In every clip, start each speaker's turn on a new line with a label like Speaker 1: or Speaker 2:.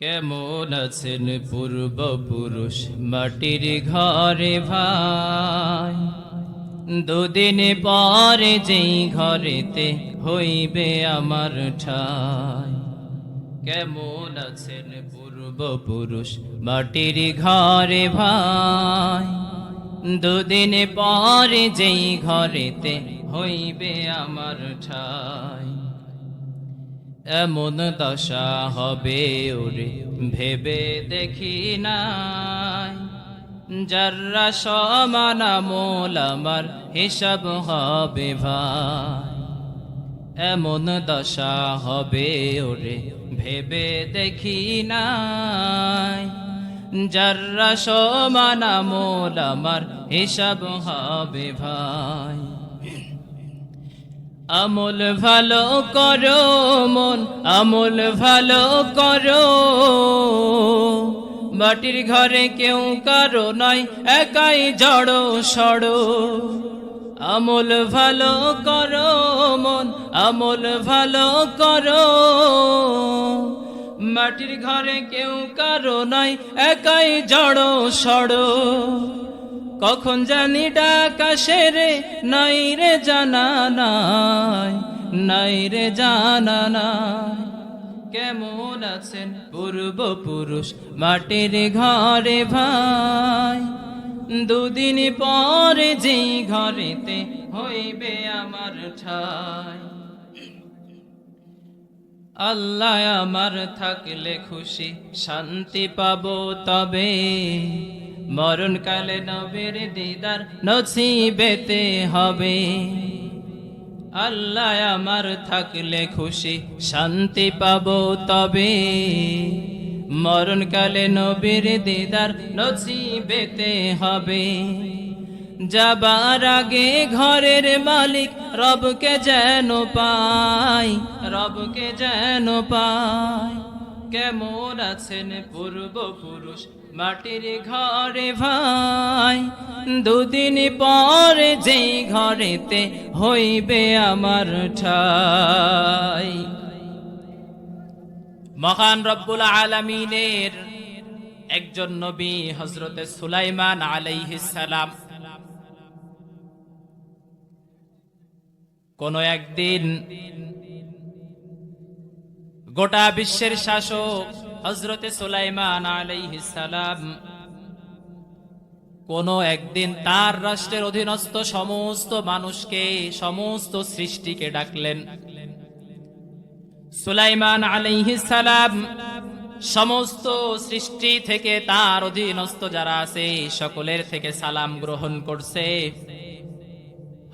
Speaker 1: কেমন আছেন পূর্বপুরুষ মাটির ঘরে ভাই, দুদিন পরে যেই ঘরেতে হইবে আমার ঠাই। কেমন আছেন পূর্বপুরুষ মাটির ঘরে ভাই, দুদিন পরে যেই ঘরেতে হইবে আমার ঠাই। এমন দশা হবে ওরে ভেবে দেখি নাই, যারা সমান আমল আমার হিসাব হবে ভাই। এমন দশা হবে ওরে ভেবে দেখি নাই, যারা সমান আমল আমার হিসাব হবে ভাই। আমল ভালো করো মন, আমল ভালো করো, মাটির ঘরে কেউ কারো নয়, একাই জড়ো সড়ো। আমল ভালো করো মন, আমল ভালো করো, মাটির ঘরে কেউ কারো নয়, একাই জড়ো সড়ো। কখন জানি ডাকা সেরে নাই রে জানা নাই, নাই রে জানা নাই। কেমন আছেন পূর্বপুরুষ মাটির ঘরে ভাই, দুদিন পরে যেই ঘরেতে হইবে আমার ঠাই। আল্লাহ আমার থাকলে খুশি শান্তি পাবো তবে, মরণকালে নবীর দিদার নসিবেতে হবে। আল্লাহ আমার থাকলে খুশি শান্তি পাবো তবে, মরণকালে নবীর দিদার নসিবেতে হবে। যাবার আগে ঘরের মালিক রবকে যেন পাই, রবকে যেন পাই। কেমন আছেন পূর্বপুরুষ মাটির ঘরে ভাই, দুদিন পরে যেই ঘরেতে হইবে আমার ঠাই। মহান রব্বুল আলামিনের একজন নবী হযরতে সুলাইমান আলাইহিস সালাম কোন একদিন গোটা বিশ্বের শাসক হযরতে সুলাইমান আলাইহিস সালাম কোন একদিন তার রাষ্ট্রের অধীনস্থ সমস্ত মানুষকে, সমস্ত সৃষ্টিকে ডাকলেন। সুলাইমান আলাইহিস সালাম সমস্ত সৃষ্টি থেকে তার অধীনস্থ যারা আছে সকলের থেকে সালাম গ্রহণ করছে।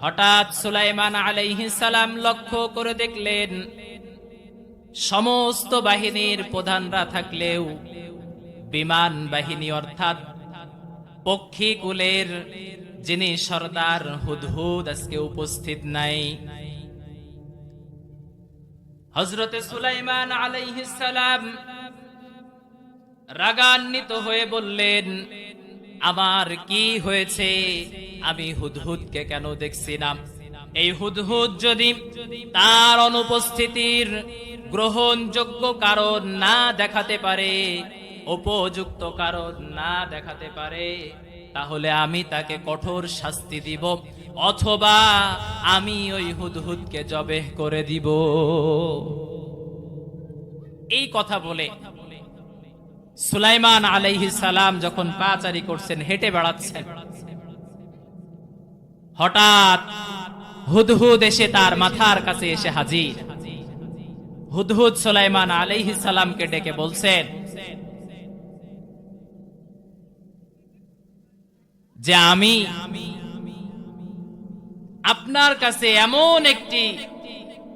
Speaker 1: হঠাৎ সুলাইমান আলাইহিস সালাম লক্ষ্য করে দেখলেন সমস্ত বাহিনীর প্রধানরা থাকলেও বিমান বাহিনী অর্থাৎ পক্ষী কুলের যিনি সর্দার হুদহুদ আজকে উপস্থিত নাই। হযরতে সুলাইমান আলাইহিস সালাম রাগান্বিত হয়ে বললেন, আমার কি হয়েছে? আমি হুদহুদকে কেন দেখছি না? এই হুদহুদ যদি তার অনুপস্থিতির গ্রহণযোগ্য কারণ না দেখাতে পারে, উপযুক্ত কারণ না দেখাতে পারে, তাহলে আমি তাকে কঠোর শাস্তি দিব, অথবা আমি ওই হুদহুদকে জবেহ করে দিব। এই কথা বলে সুলাইমান আলাইহিস সালাম যখন পাচারি করছেন, হেঁটে বেড়াচ্ছেন, হঠাৎ হুদহুদ এসে তার মাথার কাছে এসে হাজির। হুদহুদ সুলাইমান আলাইহিস সালামকে ডেকে বলছেন যে আমি আপনার কাছে এমন একটি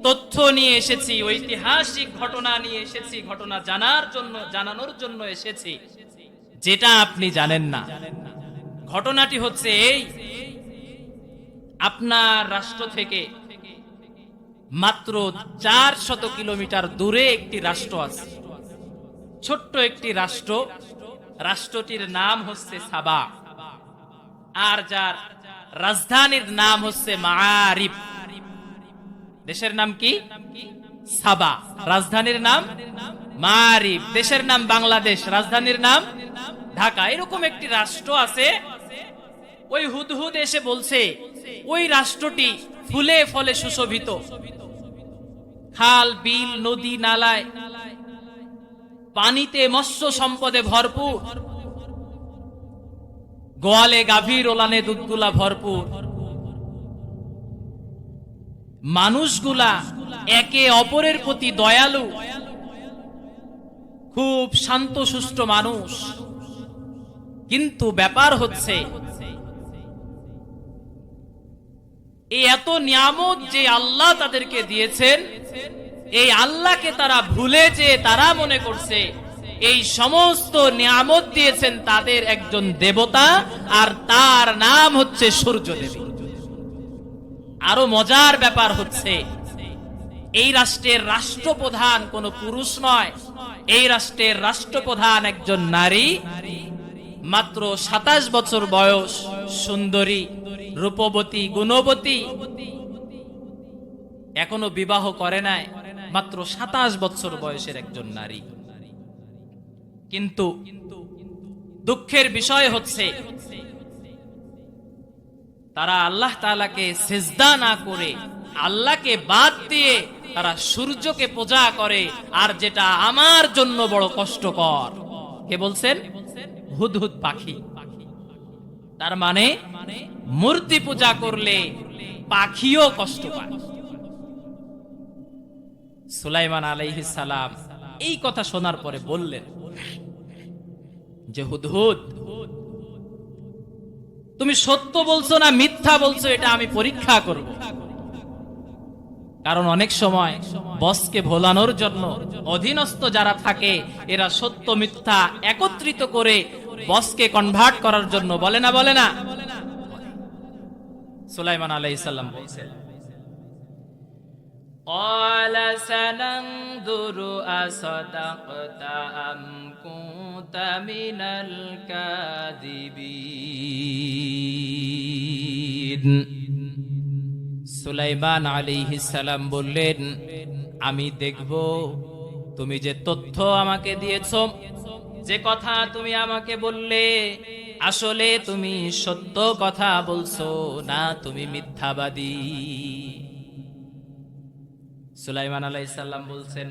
Speaker 1: তথ্য নিয়ে এসেছি, ঐতিহাসিক ঘটনা নিয়ে এসেছি, ঘটনা জানানোর জন্য এসেছি যেটা আপনি জানেন না। ঘটনাটি হচ্ছে এই, আপনার রাষ্ট্র থেকে মাত্র 400 কিলোমিটার দূরে একটি রাষ্ট্র আছে, ছোট্ট একটি রাষ্ট্র। রাষ্ট্রটির নাম হচ্ছে সাবা, আর যার রাজধানীর নাম হচ্ছে মাআরিব। দেশের নাম কি? সাবা, রাজধানীর নাম মারিব, দেশের নাম বাংলাদেশ, রাজধানীর নাম ঢাকা, এরকম একটি রাষ্ট্র আছে। ওই হুদহুদ এসে বলছে ওই রাষ্ট্রটি ফুলে ফলে সুশোভিত, খাল বিল নদী নালায় পানিতে মৎস্য সম্পদে ভরপুর, গোয়ালে গাভীর ওলানে দুধগুলা ভরপুর, মানুষগুলা একে অপরের প্রতি দয়ালু, খুব শান্ত সুষ্ঠ মানুষ। কিন্তু ব্যাপার হচ্ছে এই এত নিয়ামত যে আল্লাহ তাদেরকে দিয়েছেন, এই আল্লাহকে তারা ভুলে যে তারা মনে করছে এই সমস্ত নিয়ামত দিয়েছেন তাদের একজন দেবতা, আর তার নাম হচ্ছে সূর্যদেবী। আরো মজার ব্যাপার হচ্ছে এই রাষ্ট্রের রাষ্ট্রপ্রধান কোনো পুরুষ নয়, এই রাষ্ট্রের রাষ্ট্রপ্রধান একজন নারী, মাত্র 27 বছর বয়স, সুন্দরী, রূপবতী, গুণবতী, এখনো বিবাহ করে নাই, মাত্র 27 বছর বয়সের একজন নারী। কিন্তু দুঃখের বিষয় হচ্ছে তারা আল্লাহ তাআলাকে সিজদা না করে, আল্লাহকে বাদ দিয়ে তারা সূর্যকে পূজা করে, আর যেটা আমার জন্য বড় কষ্টকর। কে বলছেন? হুদহুদ পাখি। তার মানে মূর্তি পূজা করলে পাখিও কষ্ট পায়। সুলাইমান আলাইহিস সালাম এই কথা শোনার পরে বললেন যে হুদহুদ, তুমি সত্য বলছো না মিথ্যা বলছো এটা আমি পরীক্ষা করব। কারণ অনেক সময় বসকে ভোলানোর জন্য অধীনস্থ যারা থাকে এরা সত্য মিথ্যা একত্রিত করে বসকে কনভার্ট করার জন্য বলে না, বলে না। সুলাইমান আলাইহিস সালাম বলছেন, قال سننظر أصدقت أم كنت من الكاذبين। সুলাইমান আলাইহিস সালাম বললেন, আমি দেখব তুমি যে তথ্য আমাকে দিয়েছো, যে কথা তুমি আমাকে বললে, আসলে তুমি সত্য কথা বলছো না তুমি মিথ্যাবাদী। সুলাইমান আলাইহিস সালাম বলছেন,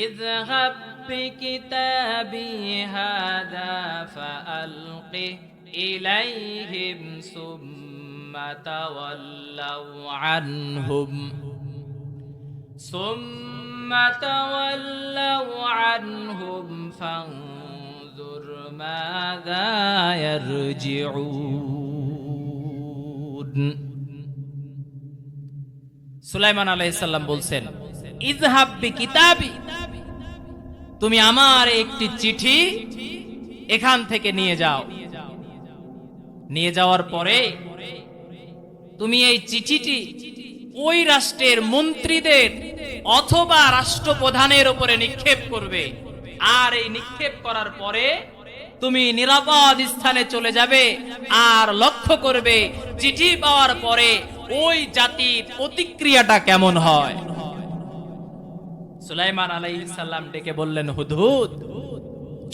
Speaker 1: ইযহাব বিকিতাবি হাযা ফাআলকি ইলাইহিম সুম্মা তাওয়াল্লাউ আনহুম ফানজুর মাযা ইয়ারজিউন। সুলাইমান আলাইহিস সালাম বলছেন, ইযহাব বিকিতাবি, তুমি আমার একটি চিঠি এখান থেকে নিয়ে যাও। নিয়ে যাওয়ার পরে তুমি এই চিঠিটি ওই রাষ্ট্রের মন্ত্রীদের অথবা রাষ্ট্রপ্রধানের উপরে নিক্ষেপ করবে, আর এই নিক্ষেপ করার পরে তুমি নিরাপদ স্থানে চলে যাবে, আর লক্ষ্য করবে চিঠি পাওয়ার পরে ওই জাতির প্রতিক্রিয়াটা কেমন হয়। সুলাইমান আলাইহিস সালাম ডেকে বললেন, হুদহুদ,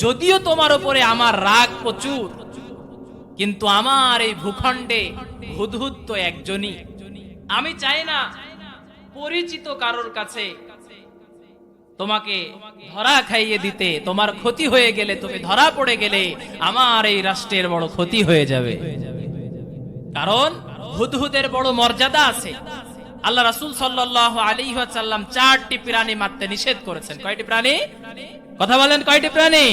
Speaker 1: যদিও তোমার উপরে আমার রাগ প্রচুর, কিন্তু আমার এই ভূখণ্ডে হুদহুদ তো একজনই। আমি চাই না পরিচিত কারোর কাছে তোমাকে ধরা খাইয়ে দিতে। তোমার ক্ষতি হয়ে গেলে, তুমি ধরা পড়ে গেলে আমার এই রাষ্ট্রের বড় ক্ষতি হয়ে যাবে। কারণ হুদহুদের বড় মর্যাদা আছে। আল্লাহ রাসূল সাল্লাল্লাহু আলাইহি ওয়াসাল্লাম 4টি প্রাণী মারতে নিষেধ করেছেন। কয়টি প্রাণী? কথা বলেন, কয়টি প্রাণী?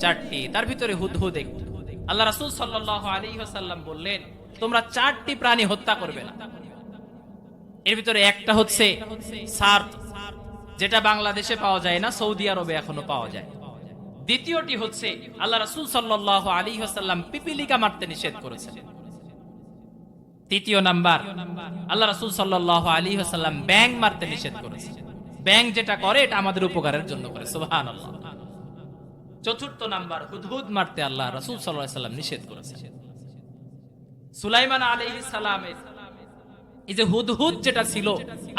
Speaker 1: 4টি। তার ভিতরে হুদহুদ একটি। আল্লাহ রাসূল সাল্লাল্লাহু আলাইহি ওয়াসাল্লাম বললেন, তোমরা 4টি প্রাণী হত্যা করবে না। এর ভিতরে একটা হচ্ছে সার্প, যেটা বাংলাদেশে পাওয়া যায় না, সৌদি আরবে এখনো পাওয়া যায়। দ্বিতীয়টি হচ্ছে আল্লাহ রাসূল সাল্লাল্লাহু আলাইহি ওয়াসাল্লাম পিপিলিকা মারতে নিষেধ করেছেন। তৃতীয় নাম্বার, আল্লাহ রাসূল সাল্লাল্লাহু আলাইহি ওয়াসাল্লাম ব্যাঙ মারতে নিষেধ করেছেন। ব্যাঙ যেটা করে এটা আমাদের উপকারের জন্য করে, সুবহানাল্লাহ। চতুর্থ নাম্বার, হুদহুদ মারতে আল্লাহ রাসূল সাল্লাল্লাহু আলাইহি ওয়াসাল্লাম নিষেধ করেছেন। সুলাইমান আলাইহিস সালামের এই যে হুদহুদ যেটা ছিল,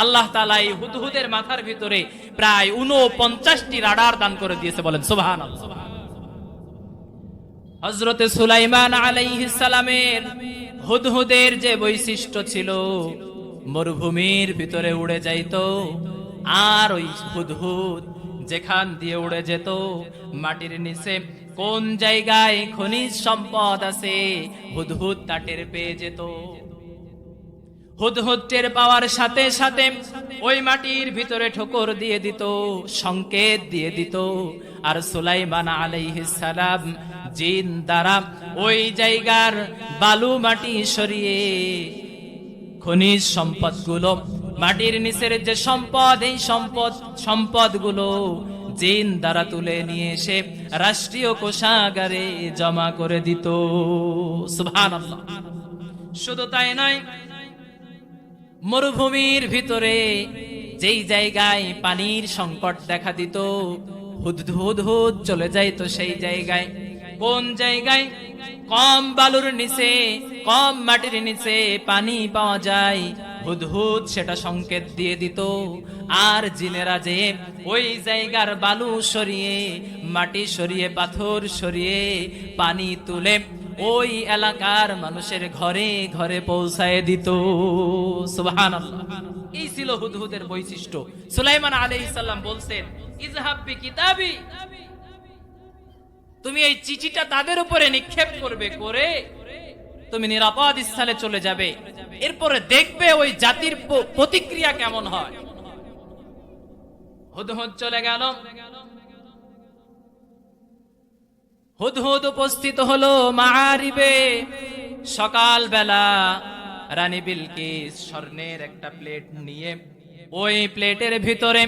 Speaker 1: আল্লাহ তাআলা এই হুদহুদের মাথার ভিতরে প্রায় 49টি রাডার দান করে দিয়েছে, বলেন সুবহানাল্লাহ। হযরতে সুলাইমান আলাইহিস সালামের হুদহুদের যে বৈশিষ্ট্য ছিল, মরুভূমির ভিতরে উড়ে যাইতো, আর ওই হুদহুদ যেখান দিয়ে উড়ে যেত, মাটির নিচে কোন জায়গায় খনিজ সম্পদ আছে হুদহুদ তা টের পেয়ে যেত। হুদহুদ টের পাওয়ার সাথে সাথে ওই মাটির ভিতরে ঠোকর দিয়ে দিত, সংকেত দিয়ে দিত, আর সুলাইমান আলাইহিস সালাম জিন দ্বারা ওই জায়গার বালু মাটি সরিয়ে খনিজ সম্পদগুলো, মাটির নিচের যে সম্পদ, এই সম্পদগুলো জিন দ্বারা তুলে নিয়ে এসে রাষ্ট্রীয় কোষাগারে জমা করে দিত। সুবহানাল্লাহ। শুধু তাই নয়, মরুভূমির ভিতরে যেই জায়গায় পানির সংকট দেখা দিত, হুদহুদ চলে যাইতো সেই জায়গায়। কোন জায়গায় কম বালুর নিচে, কম মাটির নিচে পানি পাওয়া যায়, হুদহুদ সেটা সংকেত দিয়ে দিত, আর জিনেরা যে ওই জায়গার বালু সরিয়ে, মাটি সরিয়ে, পাথর সরিয়ে পানি তুলে ওই এলাকার মানুষের ঘরে ঘরে পৌঁছায় দিত। সুবহানাল্লাহ। এই ছিল হুদহুদের বৈশিষ্ট্য। সুলাইমান আলাইহিস সালাম বলছেন, ইযহাব বিকিতাবি, তুমি এই চিঠিটা তাদের উপরে নিক্ষেপ করবে, করে তুমি নিরাপদ স্থানে চলে যাবে, এরপরে দেখবে ওই জাতির প্রতিক্রিয়া কেমন হয়। হুদহুদ চলে গেল। হুদহুদ উপস্থিত হলো মাআরিবে। সকাল বেলা রানী বিলকিস স্বর্ণের একটা প্লেট নিয়ে, ওই প্লেটের ভিতরে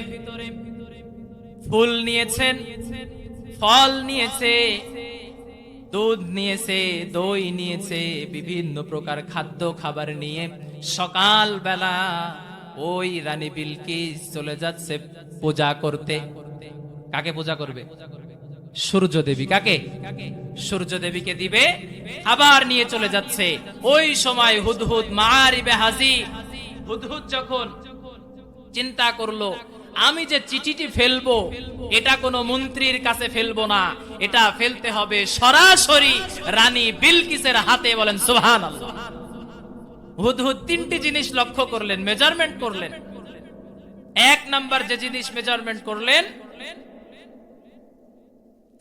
Speaker 1: ফুল নিয়েছেন, ফল নিয়েছে, দুধ নিয়েছে, দই নিয়েছে, বিভিন্ন প্রকার খাদ্য খাবার নিয়ে সকাল বেলা ওই রানী বিলকিস চলে যাচ্ছে পূজা করতে। কাকে পূজা করবে? সূর্য দেবী। কাকে? সূর্য দেবীকে দিবে, আবার নিয়ে চলে যাচ্ছে। ওই সময় হুদহুদ মাআরিবে হাজির। হুদহুদ যখন চিন্তা করলো, আমি যে চিঠিটি ফেলবো, এটা কোনো মন্ত্রীর কাছে ফেলবো না, এটা ফেলতে হবে সরাসরি রানী বিলকিসের হাতে, বলেন সুবহানাল্লাহ। হুদহুদ তিনটি জিনিস লক্ষ্য করলেন, মেজারমেন্ট করলেন। এক নাম্বার যে জিনিস মেজারমেন্ট করলেন,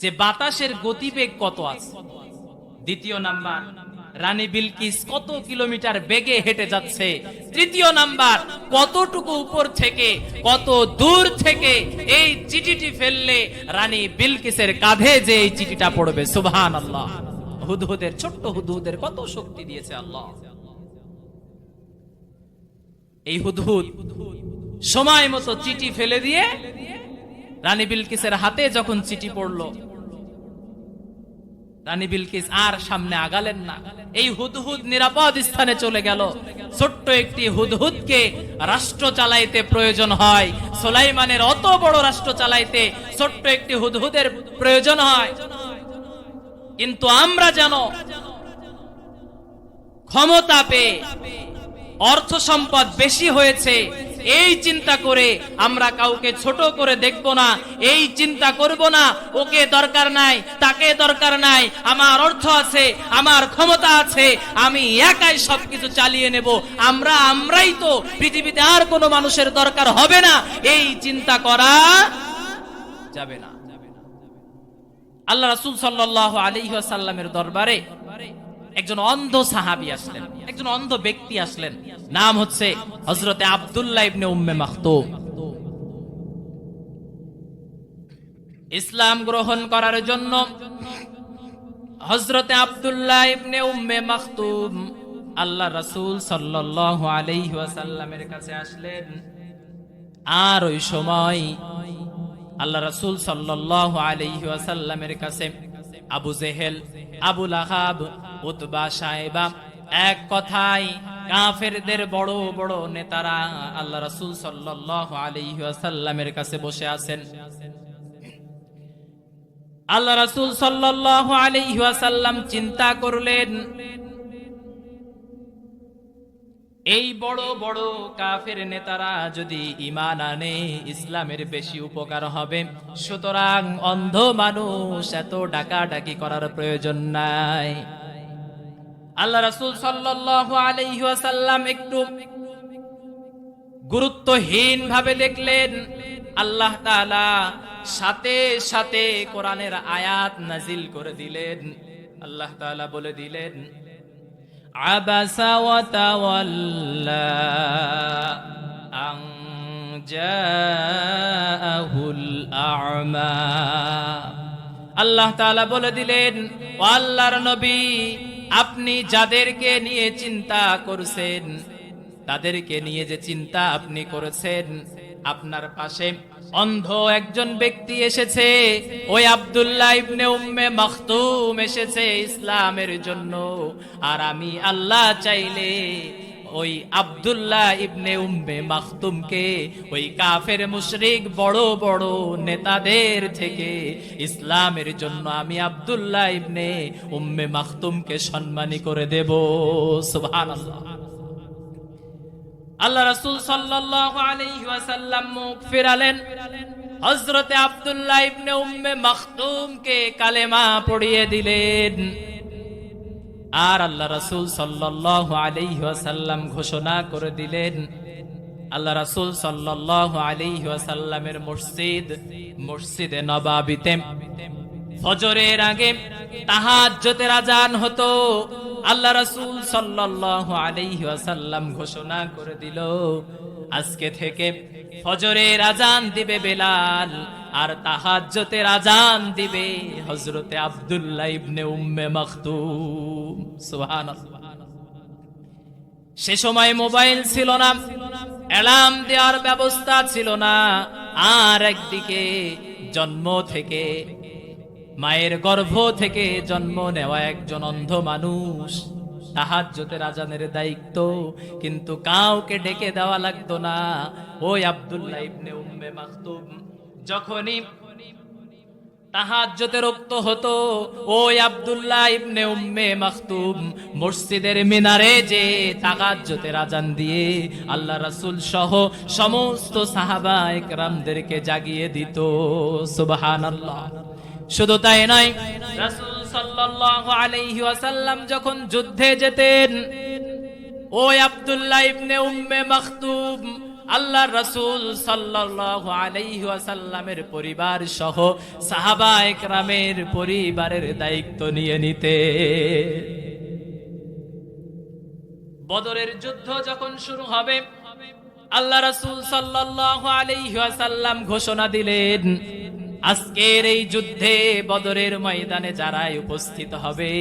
Speaker 1: যে বাতাসের গতিবেগ কত আছে। দ্বিতীয় নাম্বার, রানী বিলকিস কত কিলোমিটার বেগে হেঁটে যাচ্ছে। তৃতীয় নাম্বার, কতটুকু উপর থেকে, কত দূর থেকে এই চিঠিটি ফেললে রানী বিলকিসের কাঁধে যে এই চিঠিটা পড়বে। সুবহানাল্লাহ। হুদহুদের, ছোট্ট হুদহুদের কত শক্তি দিয়েছে আল্লাহ। এই হুদহুদ সময় মতো চিঠি ফেলে দিয়ে রানী বিলকিসের হাতে যখন চিঠি পড়লো, রানী বিলকিস আর সামনে আগালেন না। এই হুদহুদ নিরাপদ স্থানে চলে গেল। ছোট্ট একটি হুদহুদকে রাষ্ট্র চালাইতে প্রয়োজন হয়, সুলাইমানের অত বড় রাষ্ট্র চালাইতে ছোট্ট একটি হুদহুদের প্রয়োজন হয়। কিন্তু আমরা যেন ক্ষমতা পেয়ে, অর্থ সম্পদ বেশি হয়েছে, এই চিন্তা করে আমরা কাউকে ছোট করে দেখব না, এই চিন্তা করব না ওকে দরকার নাই, তাকে দরকার নাই, আমার অর্থ আছে, আমার ক্ষমতা আছে, আমি একাই সবকিছু চালিয়ে নেব, আমরাই তো, পৃথিবীতে আর কোনো মানুষের দরকার হবে না, এই চিন্তা করা যাবে না। আল্লাহ রাসূল সাল্লাল্লাহু আলাইহি ওয়াসাল্লামের দরবারে একজন অন্ধ সাহাবী আসলেন, একজন অন্ধ ব্যক্তি আসলেন। নাম হচ্ছে হযরতে আব্দুল্লাহ ইবনে উম্মে মাকতুম। ইসলাম গ্রহণ করার জন্য হযরতে আব্দুল্লাহ ইবনে উম্মে মাকতুম আল্লাহ রাসূল সাল্লাল্লাহু আলাইহি ওয়াসাল্লামের কাছে আসলেন। আর ওই সময় আল্লাহ রাসূল সাল্লাল্লাহু আলাইহি ওয়াসাল্লামের কাছে আবু জেহেল, আবু লাহাব, উতবা, সাইবা, এক কথায় কাফেরদের বড় বড় নেতারা আল্লাহ রাসূল সাল্লাল্লাহু আলাইহি ওয়াসাল্লামের কাছে বসে আছেন। আল্লাহ রাসূল সাল্লাল্লাহু আলাইহি ওয়াসাল্লাম চিন্তা করলেন, এই বড় বড় কাফের নেতারা যদি ঈমান আনে ইসলামের বেশি উপকার হবে। সুতরাং অন্ধ মানুষ এত ডাকাডাকি করার প্রয়োজন নাই। আল্লাহ রাসূল সাল্লাল্লাহু আলাইহি ওয়াসাল্লাম একটু গুরুত্বহীন ভাবে দেখলেন, আল্লাহ তাআলা সাথে সাথে কোরআনের আয়াত নাজিল করে দিলেন। আল্লাহ তাআলা বলে দিলেন, আবাসা ওয়া তাওয়াল্লা আন জাআহুল আ'মা। আল্লাহ তাআলা বলে দিলেন, ও আল্লাহর নবী, আপনি যাদেরকে নিয়ে চিন্তা করছেন, তাদেরকে নিয়ে যে চিন্তা আপনি করেছেন, আপনার পাশে অন্ধ একজন ব্যক্তি এসেছে, ওই আব্দুল্লাহ ইবনে উম্মে মাখতুম এসেছে ইসলামের জন্য। আর আমি আল্লাহ চাইলে ওই আব্দুল্লাহ ইবনে উম্মে মাখতুমকে ওই কাফের মুশরিক বড় বড় নেতাদের থেকে ইসলামের জন্য আমি আব্দুল্লাহ ইবনে উম্মে মাখতুমকে সম্মানী করে দেব। সুবহানাল্লাহ। আল্লাহ রাসূল সাল্লাল্লাহু আলাইহি ওয়াসাল্লাম মুখ ফিরালেন, হযরতে আব্দুল্লাহ ইবনে উম্মে মাখতুমকে কালেমা পড়িয়ে দিলেন। আর আল্লাহ রাসূল সাল্লাল্লাহু আলাইহি ওয়াসাল্লাম ঘোষণা করে দিলেন, আল্লাহ রাসূল সাল্লাল্লাহু আলাইহি ওয়াসাল্লামের মসজিদে নববীতে ফজরের আগে তাহাজ্জুদের আযান হতো। আল্লাহ রাসূল সাল্লাল্লাহু আলাইহি ওয়াসাল্লাম ঘোষণা করে দিল, আজকে থেকে ফজরের আযান দিবে বেলাল, আর তাহাজ্জুদের আযান দিবে হযরতে আব্দুল্লাহ ইবনে উম্মে মাখতুম। সুবহানাল্লাহ। সে সময় মোবাইল ছিল না, অ্যালার্ম দেওয়ার ব্যবস্থা ছিল না। আর একদিকে জন্ম থেকে, মায়ের গর্ভ থেকে জন্ম নেওয়া একজন অন্ধ মানুষ, তাহাজ্জুদের আযানের দায়িত্ব কিন্তু কাউকে ডেকে দেওয়া লাগতো না। ওই আব্দুল্লাহ ইবনে উম্মে মাখতুম যখনই তাহাজ্জুদের ওয়াক্ত হতো, ওই আব্দুল্লাহ ইবনে উম্মে মাখতুম মসজিদের মিনারে যে তাহাজ্জুদের আযান দিয়ে আল্লাহ রাসূল সহ সমস্ত সাহাবা একরামদেরকে জাগিয়ে দিত। সুবহানাল্লাহ। শুধু তাই নয়, রাসূল সাল্লাল্লাহু আলাইহি ওয়াসাল্লাম যখন যুদ্ধে যেতেন, ওই আব্দুল্লাহ ইবনে উম্মে মাখতুম আল্লাহর রাসূল সাল্লাল্লাহু আলাইহি ওয়াসাল্লামের পরিবার সহ সাহাবা একরামের পরিবারের দায়িত্ব নিয়ে নিতে। বদরের যুদ্ধ যখন শুরু হবে, আল্লাহ রাসূল সাল্লাল্লাহু আলাইহি ওয়াসাল্লাম ঘোষণা দিলেন, আজকের এই যুদ্ধে বদরের ময়দানে যারাই উপস্থিত হবে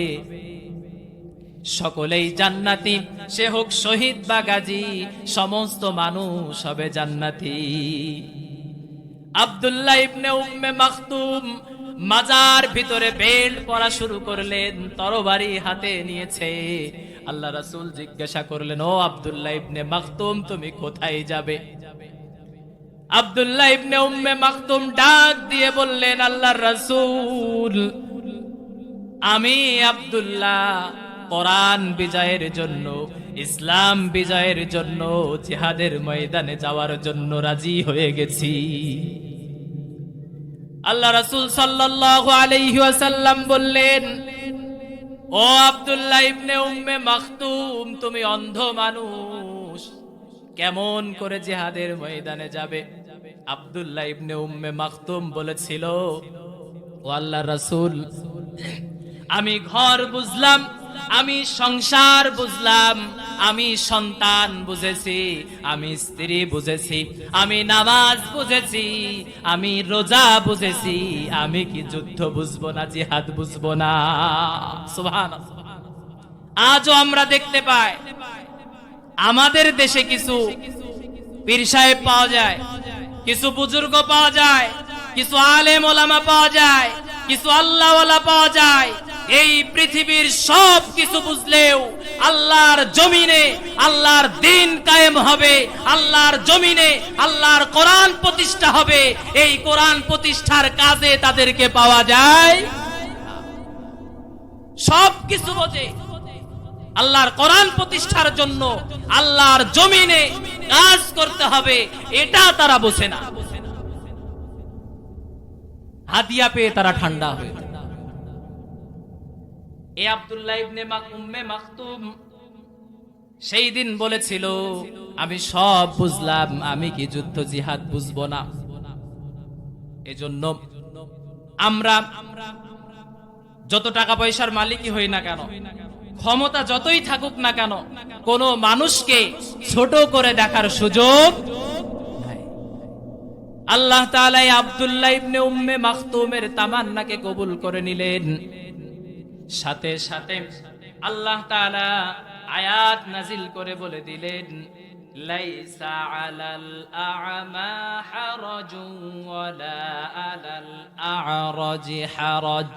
Speaker 1: সকলেই জান্নাতি, সে হোক শহীদ বা গাজী, সমস্ত মানুষ হবে জান্নাতি। আব্দুল্লাহ ইবনে উম্মে মাখতুম মাজার ভিতরে বেল্ট পরা শুরু করলেন, তরবারি হাতে নিয়েছে। আল্লাহ রাসূল জিজ্ঞাসা করলেন, ও আব্দুল্লাহ ইবনে মাখতুম, তুমি কোথায় যাবে? আব্দুল্লাহ ইবনে উম্মে মাখতুম ডাক দিয়ে বললেন, আল্লাহর রাসূল, আমি আব্দুল্লাহ কোরআন বিজয়ের জন্য, ইসলাম বিজয়ের জন্য জিহাদের ময়দানে যাওয়ার জন্য রাজি হয়ে গেছি। আল্লাহ রাসূল সাল্লাল্লাহু আলাইহি ওয়াসাল্লাম বললেন, ও আব্দুল্লাহ ইবনে উম্মে মাখতুম, তুমি অন্ধ মানুষ, কেমন করে জিহাদের ময়দানে যাবে? আব্দুল্লাহ ইবনে উম্মে মাখতুম বলেছিল, ও আল্লাহর রাসূল, আমি ঘর বুঝলাম, আমি সংসার বুঝলাম, আমি সন্তান বুঝেছি, আমি স্ত্রী বুঝেছি, আমি নামাজ বুঝেছি, আমি রোজা বুঝেছি, আমি কি যুদ্ধ বুঝবো না, জিহাদ বুঝবো না? সুবহানাল্লাহ। আজও আমরা দেখতে পাই আমাদের দেশে কিছু পীর সাহেব পাওয়া যায়, কিছু বুজুর্গ পাওয়া যায়, কিছু আলেম ওলামা পাওয়া যায়, কিছু আল্লাহওয়ালা পাওয়া যায়। এই পৃথিবীর সব কিছু বুঝলেও আল্লাহর জমিনে আল্লাহর দ্বীন কায়েম হবে, আল্লাহর জমিনে আল্লাহর কোরআন প্রতিষ্ঠা হবে। এই কোরআন প্রতিষ্ঠার কাজে তাদেরকে পাওয়া যায়। সব কিছু বোঝে, আল্লাহর কোরআন প্রতিষ্ঠার জন্য আল্লাহর জমিনে কাজ করতে হবে, এটা তারা বোঝে না। হাদিয়া পেয়ে তারা ঠান্ডা হয়ে যায়। এ আব্দুল্লাহ ইবনে উম্মে মাকতুম সেই দিন বলেছিল, আমি সব বুঝলাম, আমি কি যুদ্ধ জিহাদ বুঝবো না? এজন্য আমরা যত টাকা পয়সার মালিকই হই না কেন, ক্ষমতা যতই থাকুক না কেন, কোন মানুষকে ছোট করে দেখার সুযোগ নাই। আল্লাহ তাআলা আব্দুল্লাহ ইবনে উম্মে মাকতুমের তামান্নাকে কবুল করে নিলেন। সাথে সাথে আল্লাহ তাআলা আয়াত নাজিল করে বলে দিলেন, লাইসা আলাল আ'মা হারাজুন ওয়ালা আলাল আ'রাজি হারাজ।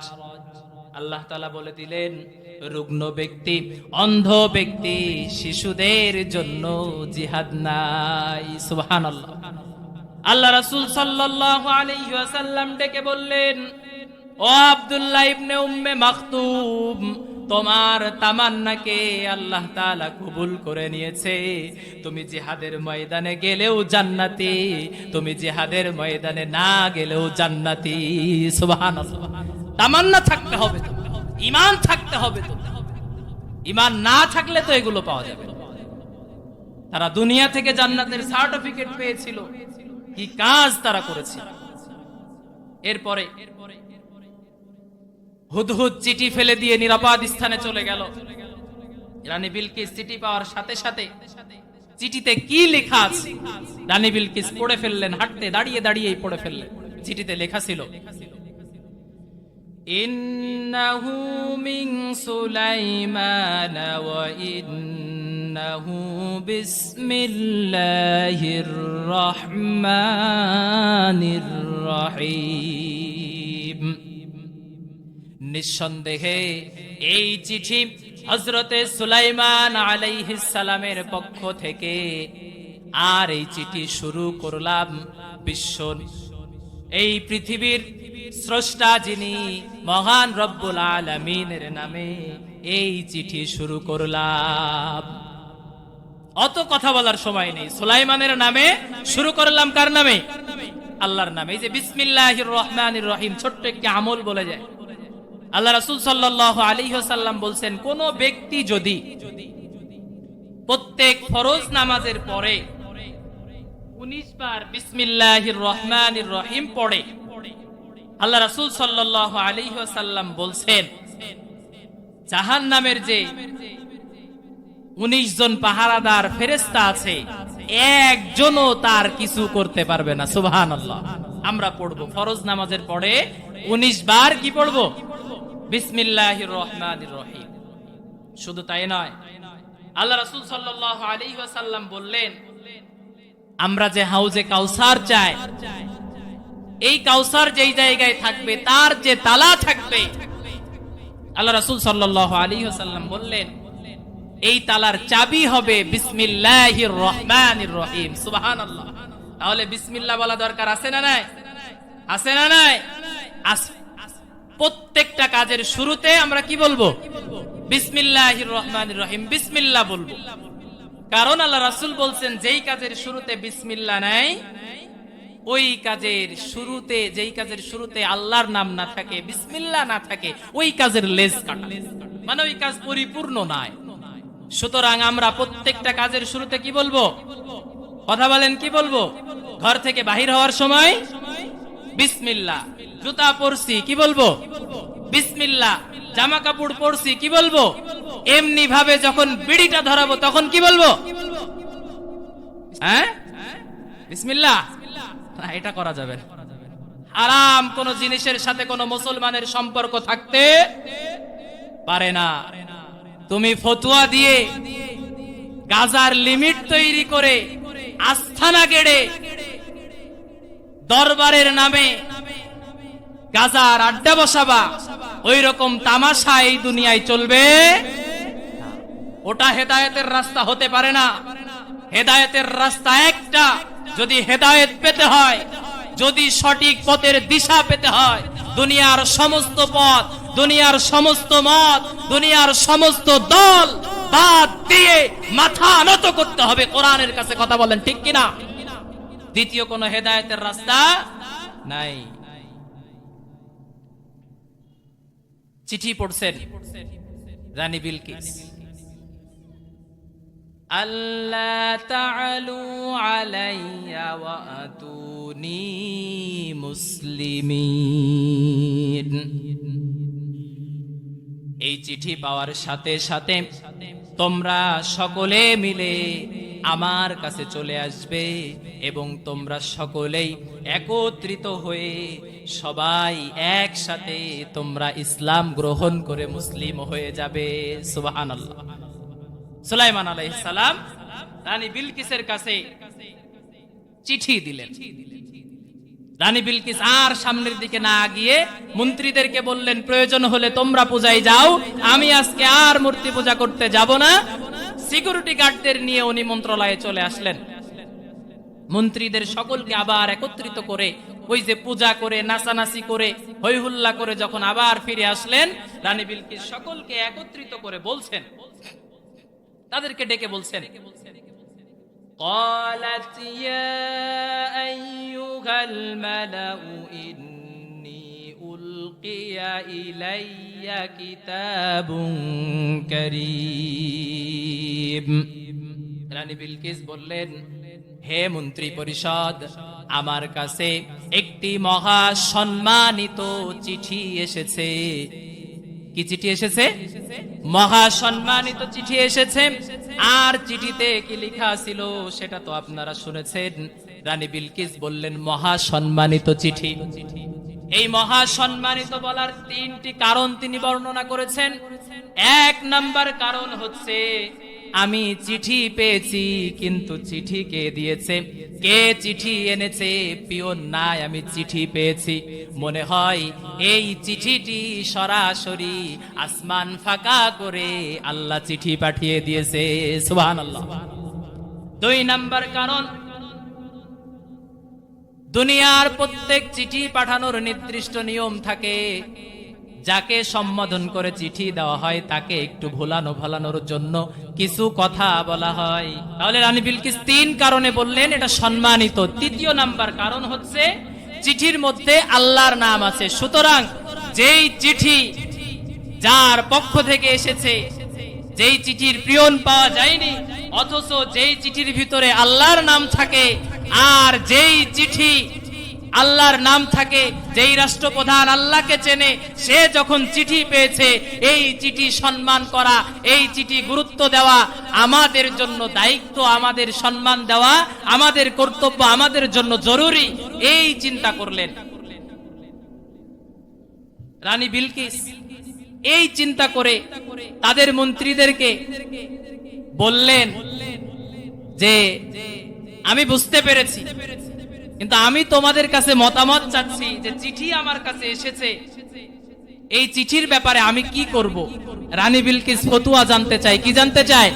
Speaker 1: আল্লাহ তাআলা বলে দিলেন, রুগ্ন ব্যক্তি, অন্ধ ব্যক্তি, শিশুদের জন্য জিহাদ নাই। সুবহানাল্লাহ। আল্লাহ রাসূল সাল্লাল্লাহু আলাইহি ওয়াসাল্লাম ডেকে বললেন, ও আব্দুল্লাহ ইবনে উম্মে মাকতুম, তোমার তামান্নাকে আল্লাহ তাআলা কবুল করে নিয়েছে। তুমি জিহাদের ময়দানে গেলেও জান্নাতি, তুমি জিহাদের ময়দানে না গেলেও জান্নাতি। সুবহানাল্লাহ। তামান্না থাকতে হবে, ঈমান থাকতে হবে। ঈমান না থাকলে তো এগুলো পাওয়া যাবে না। তারা দুনিয়া থেকে জান্নাতের সার্টিফিকেট পেয়েছিল, কি কাজ তারা করেছে। এরপরে হুদহুদ চিঠি ফেলে দিয়ে নিরাপদ স্থানে চলে গেল। রানী বিলকিস চিঠি পাওয়ার সাথে সাথে চিঠিতে কি লেখা আছে রানী বিলকিস পড়ে ফেললেন, হাঁটতে দাঁড়িয়ে দাঁড়িয়েই পড়ে ফেললেন। চিঠিতে লেখা ছিল, ইন্নাহু মিন সুলাইমান ওয়া ইন্নাহু বিসমিল্লাহির রহমানির রহিম। নিঃসন্দেহে এই চিঠি হযরতে সুলাইমান আলাইহিস সালামের পক্ষ থেকে। আর এই চিঠি শুরু করলাম বিশ্ব, এই পৃথিবীর স্রষ্টা যিনি মহান রব্বুল আলামিনের নামে এই চিঠি শুরু করলাম। অত কথা বলার সময় নেই, সুলাইমানের নামে শুরু করলাম। কার নামে? আল্লাহর নামে। এই যে বিসমিল্লাহির রহমানির রহিম ছোট্ট একটি আমল বলে যায়। আল্লাহ রাসূল সাল্লাল্লাহু আলাইহি ওয়াসাল্লাম বলছেন, কোন ব্যক্তি যদি প্রত্যেক ফরজ নামাজের পরে 19 বার বিসমিল্লাহির রহমানির রহিম পড়ে, আল্লাহ রাসূল সাল্লাল্লাহু আলাইহি ওয়াসাল্লাম বলছেন, জাহান্নামের যে 19 জন পাহারাদার ফেরেশতা আছে, একজনও তার কিছু করতে পারবে না। সুবহানাল্লাহ। আমরা পড়ব ফরজ নামাজের পরে 19 বার কি পড়ব? বিসমিল্লাহির রহমানির রহিম। শুধু তাই নয়, আল্লাহ রাসূল সাল্লাল্লাহু আলাইহি ওয়াসাল্লাম বললেন, আমরা যে হাউজে কাউসার চাই, এই কাউসার যেই জায়গায় থাকবে তার যে তালা থাকবে, আল্লাহ রাসূল সাল্লাল্লাহু আলাইহি ওয়াসাল্লাম বললেন, এই তালার চাবি হবে বিসমিল্লাহির রহমানির রহিম। সুবহানাল্লাহ। তাহলে বিসমিল্লাহ বলা দরকার আছে না নাই? আছে না নাই? আছে। প্রত্যেকটা কাজের শুরুতে আমরা কি বলবো? বিসমিল্লাহির রহমানির রহিম, বিসমিল্লাহ বলবো। কারণ আল্লাহ রাসূল বলছেন, যেই কাজের শুরুতে বিসমিল্লাহ নাই, ওই কাজের শুরুতে, যেই কাজের শুরুতে আল্লাহর নাম না থাকে, বিসমিল্লাহ না থাকে, ওই কাজের লেজ কাটা, মানে ওই কাজ পরিপূর্ণ নয়। সুতরাং আমরা প্রত্যেকটা কাজের শুরুতে কি বলবো? কথা বলেন, কি বলবো? ঘর থেকে বাহির হওয়ার সময় বিসমিল্লাহ। জুতা পরছি, কি বলবো? বিসমিল্লাহ। জামা কাপড় পরছি, কি বলবো? এমনি ভাবে যখন বিড়িটা ধরাবো তখন কি বলবো? হ্যাঁ, বিসমিল্লাহ। এটা করা যাবে না। হারাম কোন জিনিসের সাথে কোন মুসলমানের সম্পর্ক থাকতে পারে না। তুমি ফতোয়া দিয়ে গাজার লিমিট তৈরি করে আস্থানা গেড়ে দরবারের নামে গাজার আড্ডা বসাবা, ওই রকম তামাশা এই দুনিয়ায় চলবে। ওটা হেদায়েতের রাস্তা হতে পারে না। হেদায়েতের রাস্তা একটা। যদি হেদায়েত পেতে হয়, যদি সঠিক পথের দিশা পেতে হয়, দুনিয়ার সমস্ত পথ, দুনিয়ার সমস্ত মত, দুনিয়ার সমস্ত দল বাদ দিয়ে মাথা নত করতে হবে কোরআনের কাছে। কথা বলেন ঠিক কিনা? দ্বিতীয় কোন হেদায়েতের রাস্তা নাই। চিঠি পড়ছেন রানী বিলকিস, আল্লাহ তাআলু আলাইয়া ওয়া আতুনি মুসলিমিন। এই চিঠি পাওয়ার সাথে সাথে তোমরা সকলে মিলে আমার কাছে চলে আসবে এবং তোমরা সকলেই একত্রিত হয়ে সবাই একসাথে তোমরা ইসলাম গ্রহণ করে মুসলিম হয়ে যাবে। সুবহানাল্লাহ। সুলাইমান আলাইহিস সালাম রানী বিলকিসের কাছে চিঠি দিলেন। রানী বিলকিস আর সামনের দিকে না গিয়ে মন্ত্রীদেরকে বললেন, প্রয়োজন হলে তোমরা পূজায় যাও, আমি আজকে আর মূর্তি পূজা করতে যাব না। সিকিউরিটি গার্ডদের নিয়ে উনি মন্ত্রণালয়ে চলে আসলেন। মন্ত্রীদের সকলকে আবার একত্রিত করে ওই যে পূজা করে নাচানাচি করে হৈ হুল্লা করে যখন আবার ফিরে আসলেন, রানী বিলকিস সকলকে একত্রিত করে বলছেন, তাদেরকে ডেকে বলছেন, قالت يا أيها الملأ إني ألقي إلي كتاب كريم। রানী বিলকিস বললেন, হে মন্ত্রী পরিষদ, আমার কাছে একটি মহা সম্মানিত চিঠি এসেছে। কি চিঠি এসেছে? মহা সম্মানিত চিঠি এসেছে। আর চিঠিতে কি লেখা ছিল সেটা তো আপনারা শুনেছেন। রানী বিলকিস বললেন, মহা সম্মানিত চিঠি। এই মহা সম্মানিত বলার তিনটি কারণ তিনি বর্ণনা করেছেন। এক নাম্বার কারণ হচ্ছে, আমি চিঠি পেয়েছি, কিন্তু চিঠি কে দিয়েছে, কে চিঠি এনেছে পিয়ন নাই, আমি চিঠি পেয়েছি। মনে হয় এই চিঠিটি সরাসরি আসমান ফাঁকা করে আল্লাহ চিঠি পাঠিয়ে দিয়েছে। সুবহানাল্লাহ। দুই নাম্বার কারণ, দুনিয়ার প্রত্যেক চিঠি পাঠানোর নির্দিষ্ট নিয়ম থাকে। যাকে সম্বোধন করে চিঠি দেওয়া হয় তাকে একটু ভোলানোর জন্য কিছু কথা বলা হয়। তাহলে রানী বিলকিস তিন কারণে বললেন এটা সম্মানিত। তৃতীয় নাম্বার কারণ হচ্ছে, চিঠির মধ্যে আল্লাহর নাম আছে। সুতরাং যেই চিঠি যার পক্ষ থেকে এসেছে, যেই চিঠির প্রিয়ন পাওয়া যায়নি, অথচ যেই চিঠির ভিতরে আল্লাহর নাম থাকে, আর যেই চিঠি আল্লাহর নাম থাকে, যেই রাষ্ট্রপ্রধান আল্লাহকে চেনে, সে যখন চিঠি পেয়েছে, এই চিঠি সম্মান করা, এই চিঠি গুরুত্ব দেওয়া আমাদের জন্য দায়িত্ব, আমাদের সম্মান দেওয়া আমাদের কর্তব্য, আমাদের জন্য জরুরি। এই চিন্তা করলেন রানী বিলকিস। এই চিন্তা করে তাদের মন্ত্রীদেরকে বললেন যে, আমি বুঝতে পেরেছি, কিন্তু আমি তোমাদের কাছে মতামত চাচ্ছি যে চিঠি আমার কাছে এসেছে, এই চিঠির ব্যাপারে আমি কি করব। রানী বিলকিস ফতুয়া জানতে চাই। কি জানতে চায়?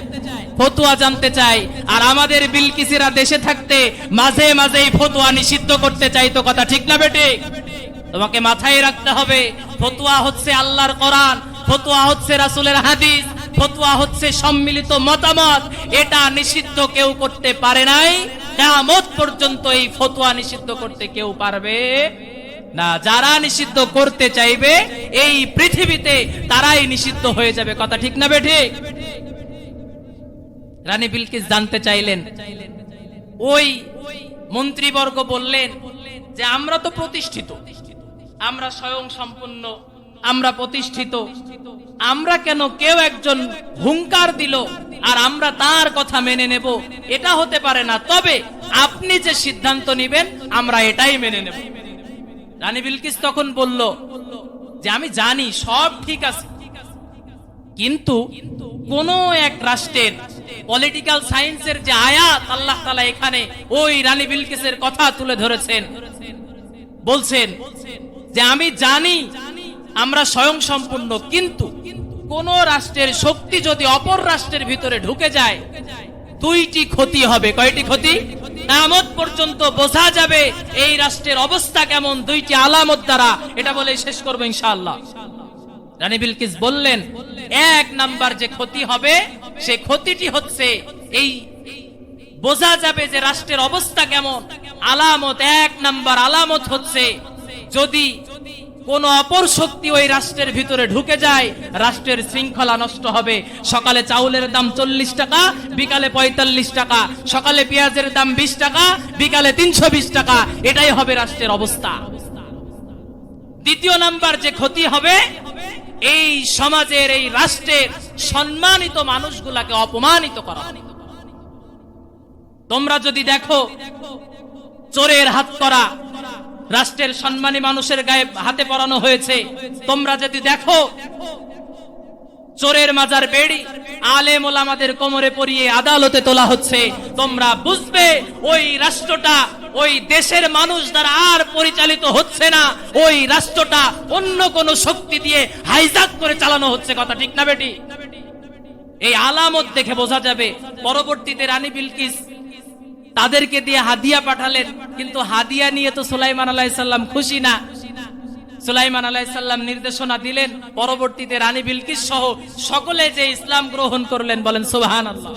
Speaker 1: ফতুয়া জানতে চাই। আর আমাদের বিলকিসেরা দেশে থাকতে মাঝে মাঝে ফতুয়া নিষিদ্ধ করতে চাই। তো কথা ঠিক না বেটে? তোমাকে মাথায় রাখতে হবে, ফতুয়া হচ্ছে আল্লাহর কোরআন, ফতুয়া হচ্ছে রাসূলের হাদিস, ফতুয়া হচ্ছে সম্মিলিত মতামত। এটা নিষিদ্ধ কেউ করতে পারে নাই। কিয়ামত পর্যন্ত এই ফতোয়া নিষিদ্ধ করতে কেউ পারবে না। যারা নিষিদ্ধ করতে চাইবে এই পৃথিবীতে তারাই নিষিদ্ধ হয়ে যাবে। কথা ঠিক না বেঠি? রানী বিলকিস জানতে চাইলেন। ওই মন্ত্রীবর্গ বললেন যে, আমরা তো প্রতিষ্ঠিত, আমরা স্বয়ং সম্পূর্ণ, আমরা প্রতিষ্ঠিত, আমরা কেন কেউ একজন হুঙ্কার দিল আর আমরা তার কথা মেনে নেব? এটা হতে পারে না। তবে আপনি যে সিদ্ধান্ত নেবেন আমরা এটাই মেনে নেব। রানী বিলকিস তখন বলল যে, আমি জানি সব ঠিক আছে, কিন্তু কোন এক রাষ্ট্রের পলিটিক্যাল সায়েন্সের যে আয়াত আল্লাহ তাআলা এখানে ওই রানী বিলকিসের কথা তুলে ধরেছেন, বলছেন যে, আমি জানি আমরা স্বয়ং সম্পূর্ণ, কিন্তু কোন রাষ্ট্রের শক্তি যদি অপর রাষ্ট্রের ভিতরে ঢুকে যায়, দুইটি ক্ষতি হবে। কয়টি ক্ষতি? কিয়ামত পর্যন্ত বোঝা যাবে এই রাষ্ট্রের অবস্থা কেমন, দুইটি আলামত দ্বারা। এটা বলে শেষ করবো ইনশাআল্লাহ। রানী বিলকিস বললেন, এক নাম্বার যে ক্ষতি হবে সে ক্ষতিটি হচ্ছে এই বোঝা যাবে যে রাষ্ট্রের অবস্থা কেমন। আলামত, এক নাম্বার আলামত হচ্ছে যদি কোন অপর শক্তি ওই রাষ্ট্রের ভিতরে ঢুকে যায়, রাষ্ট্রের শৃঙ্খলা নষ্ট হবে। সকালে চাউলের দাম 40 টাকা, বিকালে 45 টাকা, সকালে পেঁয়াজের দাম 20 টাকা, বিকালে 320 টাকা, এটাই হবে রাষ্ট্রের অবস্থা। দ্বিতীয় নাম্বার যে ক্ষতি হবে, এই সমাজের, এই রাষ্ট্রের সম্মানিত মানুষগুলাকে অপমানিত করা হবে। তোমরা যদি দেখো চোরের হাত করা রাষ্ট্রের সম্মানী মানুষের গায়ে হাতে পরানো হয়েছে, তোমরা যদি দেখো চোরের মাজার বেড়ি আলেম ওলামাদের কোমরে পরিয়ে আদালতে তোলা হচ্ছে, তোমরা বুঝবে ওই রাষ্ট্রটা, ওই দেশের মানুষ দ্বারা আর পরিচালিত হচ্ছে না, ওই রাষ্ট্রটা অন্য কোন শক্তি দিয়ে হাইজ্যাক করে চালানো হচ্ছে। কথা ঠিক না বেটি? এই আলামত দেখে বোঝা যাবে। পরবর্তীতে রানী বিলকিস তাদেরকে দিয়ে হাদিয়া পাঠালেন, কিন্তু হাদিয়া নিয়ে তো সুলাইমান আলাইহিস সালাম খুশি না। সুলাইমান আলাইহিস সালাম নির্দেশনা দিলেন, পরবর্তীতে রানী বিলকিস সহ সকলে যে ইসলাম গ্রহণ করলেন, বলেন সুবহানাল্লাহ।